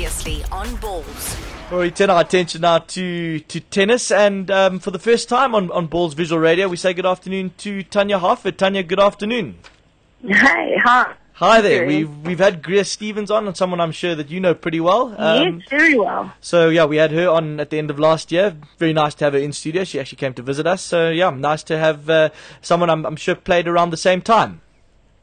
Previously on Balls. Well, we turn our attention now to tennis, and for the first time on Balls Visual Radio, we say good afternoon to Tanya Harford. Tanya, good afternoon. Hi. Hi there. We've had Greer Stevens on, and someone I'm sure that you know pretty well. Yes, very well. So yeah, we had her on at the end of last year. Very nice to have her in studio. She actually came to visit us. So yeah, nice to have someone I'm sure played around the same time.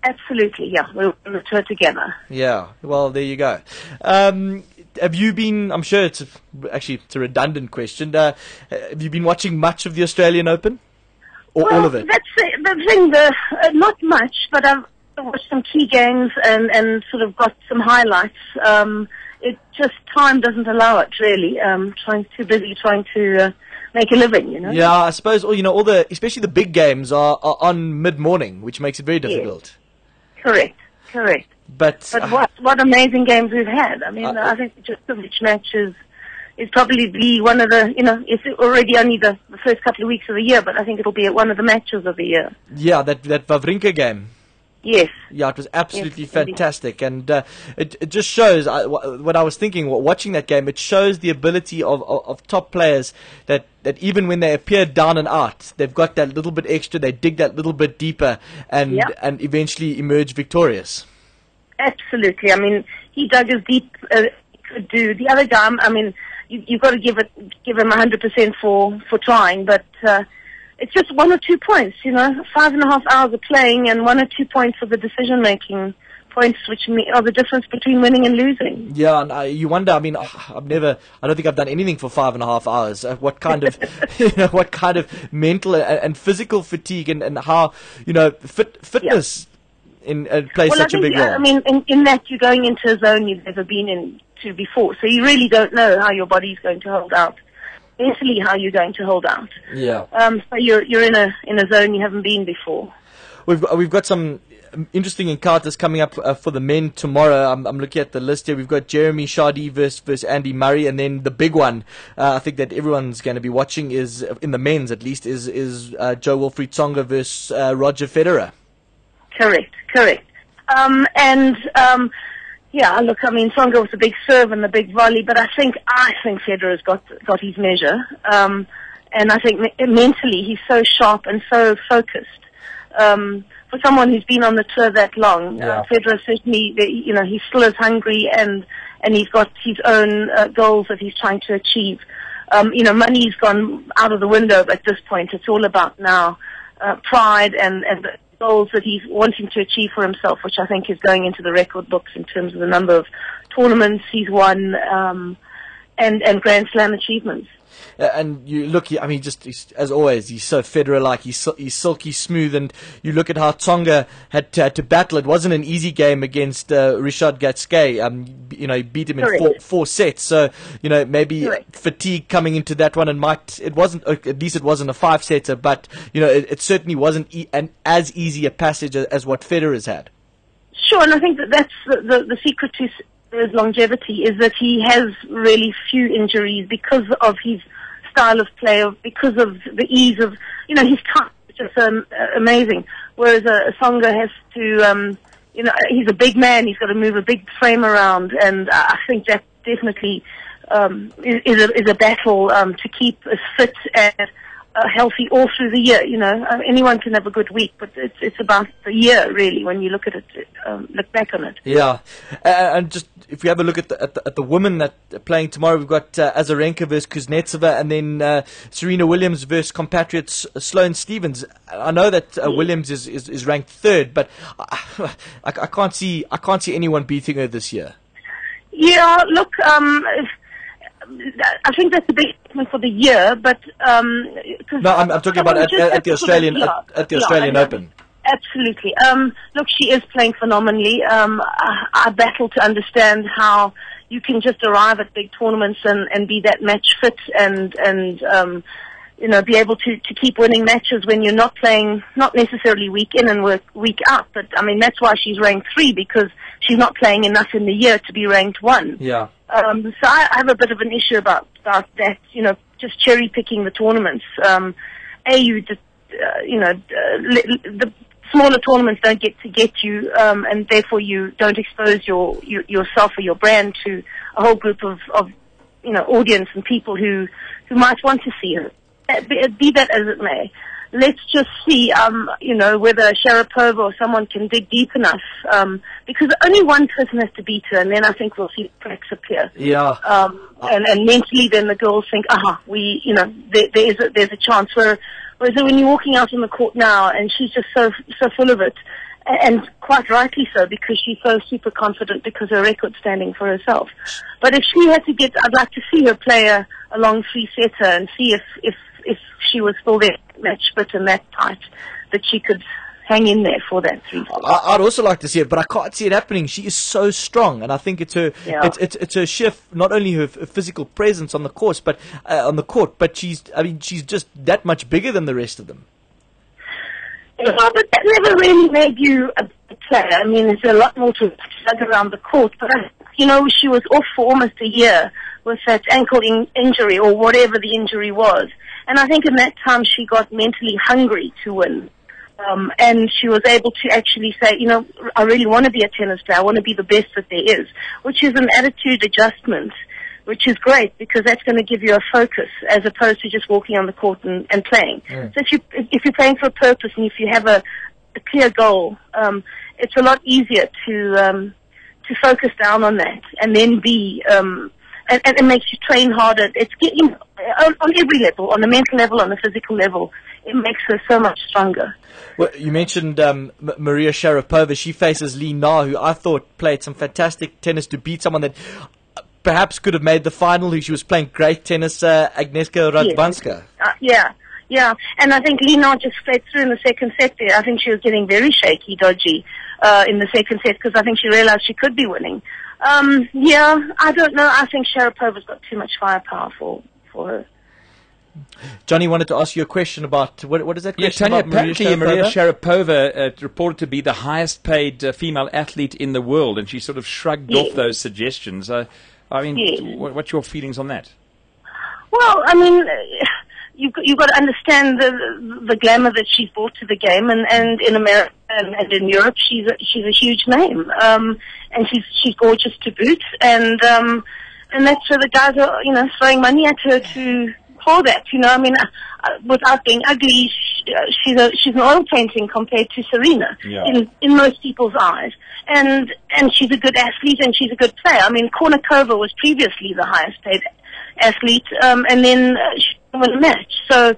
Absolutely, yeah. We're on the tour together. Yeah, well, there you go. Have you been, I'm sure it's a redundant question, have you been watching much of the Australian Open? Or all of it? That's the thing, not much, but I've watched some key games and sort of got some highlights. It just, time doesn't allow it, really. Too busy trying to make a living, you know? Yeah, I suppose, especially the big games are on mid-morning, which makes it very difficult. Yes. Correct. But what amazing games we've had. I mean, I think the Djokovic match is probably one of the, it's already only the first couple of weeks of the year, but I think it'll be one of the matches of the year. Yeah, that Wawrinka game. Yes. Yeah, it was absolutely fantastic, and it just shows what I was thinking. Watching that game, it shows the ability of top players that even when they appear down and out, they've got that little bit extra. They dig that little bit deeper, and eventually emerge victorious. Absolutely. I mean, he dug as deep as he could do. The other guy, I mean, you've got to give him 100% for trying, but. It's just 1 or 2 points, 5.5 hours of playing and 1 or 2 points of the decision-making points, which are the difference between winning and losing. Yeah, and you wonder. I mean, I don't think I've done anything for 5.5 hours. What kind of, what kind of mental and physical fatigue and how, fitness plays such a big role. I mean, in that you're going into a zone you've never been into before, so you really don't know how your body's going to hold out. Mentally, how you're going to hold out. Yeah. So you're in a zone you haven't been before. We've got some interesting encounters coming up for the men tomorrow. I'm looking at the list here. We've got Jeremy Chardy versus Andy Murray, and then the big one I think that everyone's going to be watching is, in the men's at least, is Jo-Wilfried Tsonga versus Roger Federer. Correct. Yeah, look, I mean, Tsonga was a big serve and the big volley, but I think Federer's got his measure. And I think mentally he's so sharp and so focused. For someone who's been on the tour that long, Federer certainly, he still is hungry and he's got his own goals that he's trying to achieve. Money's gone out of the window at this point. It's all about now pride and the goals that he's wanting to achieve for himself, which I think is going into the record books in terms of the number of tournaments he's won and Grand Slam achievements. And you look, I mean, as always, he's so Federer-like. He's silky smooth, and you look at how Tsonga had to battle. It wasn't an easy game against Richard Gasquet. He beat him in four sets. So maybe fatigue coming into that one, and it wasn't a 5-setter, but it certainly wasn't as easy a passage as what Federer's had. Sure, and I think that's the secret to his longevity is that he has really few injuries because of his style of play, because of the ease of, his touch, which is amazing. Whereas Tsonga has to, he's a big man, he's got to move a big frame around, and I think that definitely is a battle to keep as fit and healthy all through the year. Anyone can have a good week, but it's about the year really when you look at it, look back on it. Yeah, and just if we have a look at the women that are playing tomorrow, we've got Azarenka versus Kuznetsova, and then Serena Williams versus compatriot Sloane Stephens. I know that Williams is ranked third, but I can't see anyone beating her this year. Yeah, look. I think that's a big statement for the year, but no, I'm talking about at the Australian Open. Absolutely. Look, she is playing phenomenally. I battle to understand how you can just arrive at big tournaments and be that match fit and be able to keep winning matches when you're not playing, not necessarily week in and week out. But I mean, that's why she's ranked 3, because she's not playing enough in the year to be ranked 1. Yeah. So I have a bit of an issue about that, just cherry picking the tournaments. smaller tournaments don't get to get you, and therefore you don't expose yourself or your brand to a whole group of audience and people who might want to see her. Be that as it may, let's just see, whether Sharapova or someone can dig deep enough, because only one person has to beat her, and then I think we'll see the cracks appear. Yeah. And mentally, then the girls think, there's a chance. Whereas when you're walking out on the court now, and she's just so full of it, and quite rightly so, because she's so super confident because her record's standing for herself. But if she had to I'd like to see her play a long three-setter and see if she was still there, match fit and that tight, that she could hang in there for that 3-4. I'd also like to see it, but I can't see it happening. She is so strong, and I think it's her. Yeah. It's her shift, not only her physical presence on the court, but she's just that much bigger than the rest of them. Yeah, but that never really made you a player. I mean, there's a lot more to plug around the court, but she was off for almost a year with that ankle injury or whatever the injury was. And I think in that time she got mentally hungry to win. And she was able to actually say, I really want to be a tennis player. I want to be the best that there is, which is an attitude adjustment, which is great because that's going to give you a focus as opposed to just walking on the court and playing. Yeah. So if you're playing for a purpose and if you have a clear goal, it's a lot easier to focus down on that and then be, and it makes you train harder. It's getting on every level, on the mental level, on the physical level. It makes her so much stronger. Well, you mentioned Maria Sharapova. She faces Li Na, who I thought played some fantastic tennis to beat someone that perhaps could have made the final, who she was playing great tennis, Agnieszka Radwanska. Yeah. And I think Li Na just played through in the second set there. I think she was getting very shaky, dodgy in the second set because I think she realized she could be winning. I don't know. I think Sharapova's got too much firepower for her. Johnny wanted to ask you a question about what is that question Tanya, about Maria apparently Maria Sharapova? Sharapova reported to be the highest paid female athlete in the world, and she sort of shrugged off those suggestions. What's your feelings on that? Well, I mean, you've got to understand the glamour that she's brought to the game, and in America and in Europe, she's a huge name, and she's gorgeous to boot, and that's where the guys are throwing money at her to. That, without being ugly, she's an oil painting compared to Serena in most people's eyes, and she's a good athlete and she's a good player. I mean, Kornikova was previously the highest paid athlete, and then she didn't win a match. So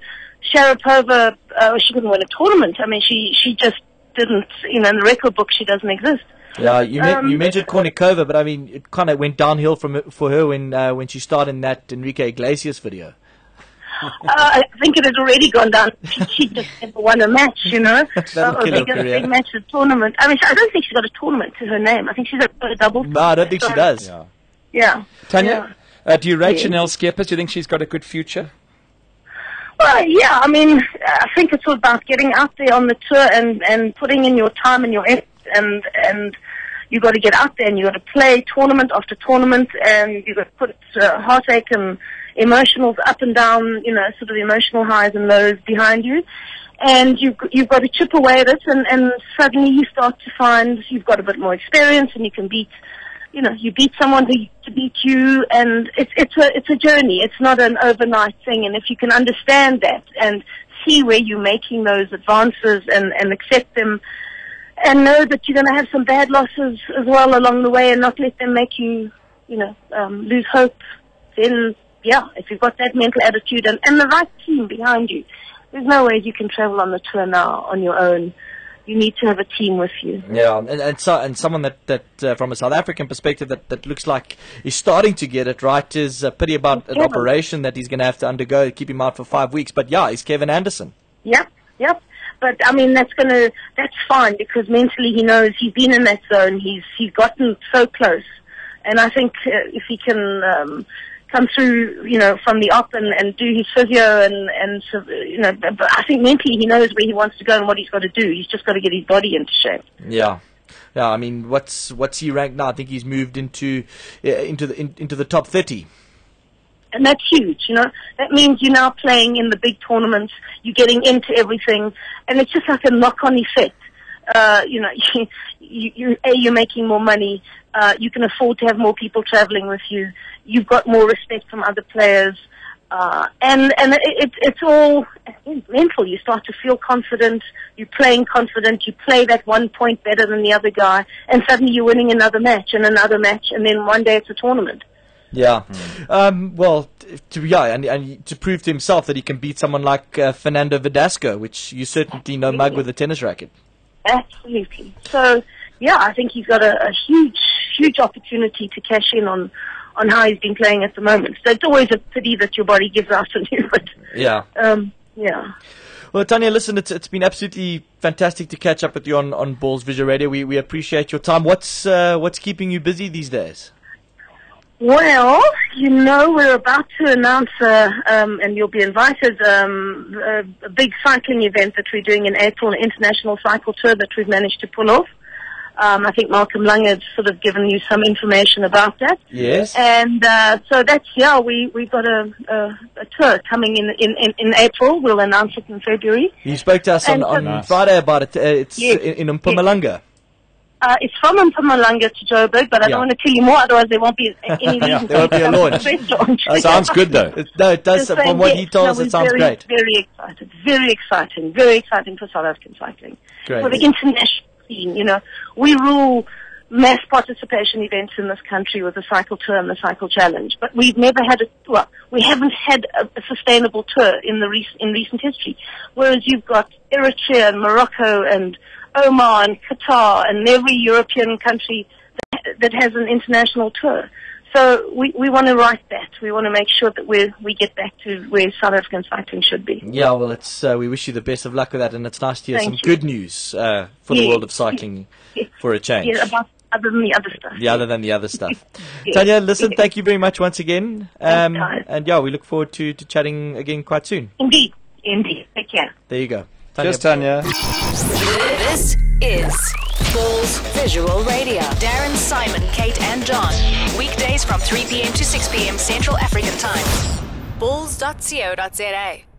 Sharapova, she couldn't win a tournament. I mean, she just didn't. In the record book, she doesn't exist. Yeah, you mentioned Kornikova, but I mean, it kind of went downhill for her when she started in that Enrique Iglesias video. I think it had already gone down. She just never won a match, big match at tournament. I mean, I don't think she's got a tournament to her name. I think she's got a double. No, I don't think she does. Yeah. Tanya, do you rate Chanel Schippers? Do you think she's got a good future? Well, yeah. I mean, I think it's all about getting out there on the tour and putting in your time and your effort, and you got to get out there and you got to play tournament after tournament, and you got to put heartache and emotionals up and down, sort of emotional highs and lows behind you, and you've got to chip away at it, and suddenly you start to find you've got a bit more experience, and you can beat, you beat someone to beat you, and it's a journey. It's not an overnight thing, and if you can understand that and see where you're making those advances and accept them, and know that you're going to have some bad losses as well along the way, and not let them make you, lose hope, then. Yeah, if you've got that mental attitude and the right team behind you, there's no way you can travel on the tour now on your own. You need to have a team with you. Yeah, and someone that from a South African perspective that looks like he's starting to get it right is a pity about an operation that he's going to have to undergo, keep him out for 5 weeks. But yeah, he's Kevin Anderson. Yep. But I mean, that's fine because mentally he knows he's been in that zone. He's gotten so close, and I think if he can. Come through, from the op and do his physio but I think mentally he knows where he wants to go and what he's got to do. He's just got to get his body into shape. Yeah. I mean, what's he ranked now? I think he's moved into the top 30. And that's huge, That means you're now playing in the big tournaments. You're getting into everything, and it's just like a knock-on effect. You're making more money. You can afford to have more people traveling with you. You've got more respect from other players. It's all mental. You start to feel confident. You're playing confident. You play that 1 point better than the other guy, and suddenly you're winning another match, and then one day it's a tournament. Yeah. And to prove to himself that he can beat someone like Fernando Verdasco, which you certainly no mug with a tennis racket. Absolutely. So, yeah, I think he's got a huge opportunity to cash in on how he's been playing at the moment. So it's always a pity that your body gives out on you. But, yeah. Yeah. Well, Tanya, listen, it's been absolutely fantastic to catch up with you on Balls Visual Radio. We appreciate your time. What's keeping you busy these days? Well, we're about to announce, and you'll be invited, a big cycling event that we're doing in April, an international cycle tour that we've managed to pull off. I think Malcolm Lange has sort of given you some information about that. Yes. And so that's, we've got a tour coming in April. We'll announce it in February. You spoke to us on Friday about it. It's in Mpumalanga. Yes. It's from Mpumalanga to Joburg, but I don't want to tell you more, otherwise there won't be any reason there won't be a launch. Sounds good, though. It does. From what he told us, it sounds great. Very excited. Very exciting for South African cycling. Great. For the international scene, we rule mass participation events in this country with the cycle tour and the cycle challenge, but we've never had we haven't had a sustainable tour in recent history. Whereas you've got Eritrea and Morocco and Oman and Qatar and every European country that has an international tour. So we want to right that. We want to make sure that we get back to where South African cycling should be. Yeah, well, we wish you the best of luck with that, and it's nice to hear some good news for the world of cycling for a change. Yeah, other than the other stuff. Yeah, other than the other stuff. Tanya, listen, thank you very much once again. And we look forward to chatting again quite soon. Indeed. Take care. There you go. Cheers, Tanya. This is Balls Visual Radio. Darren, Simon, Kate and John. Weekdays from 3 p.m. to 6 p.m. Central African Time. Balls.co.za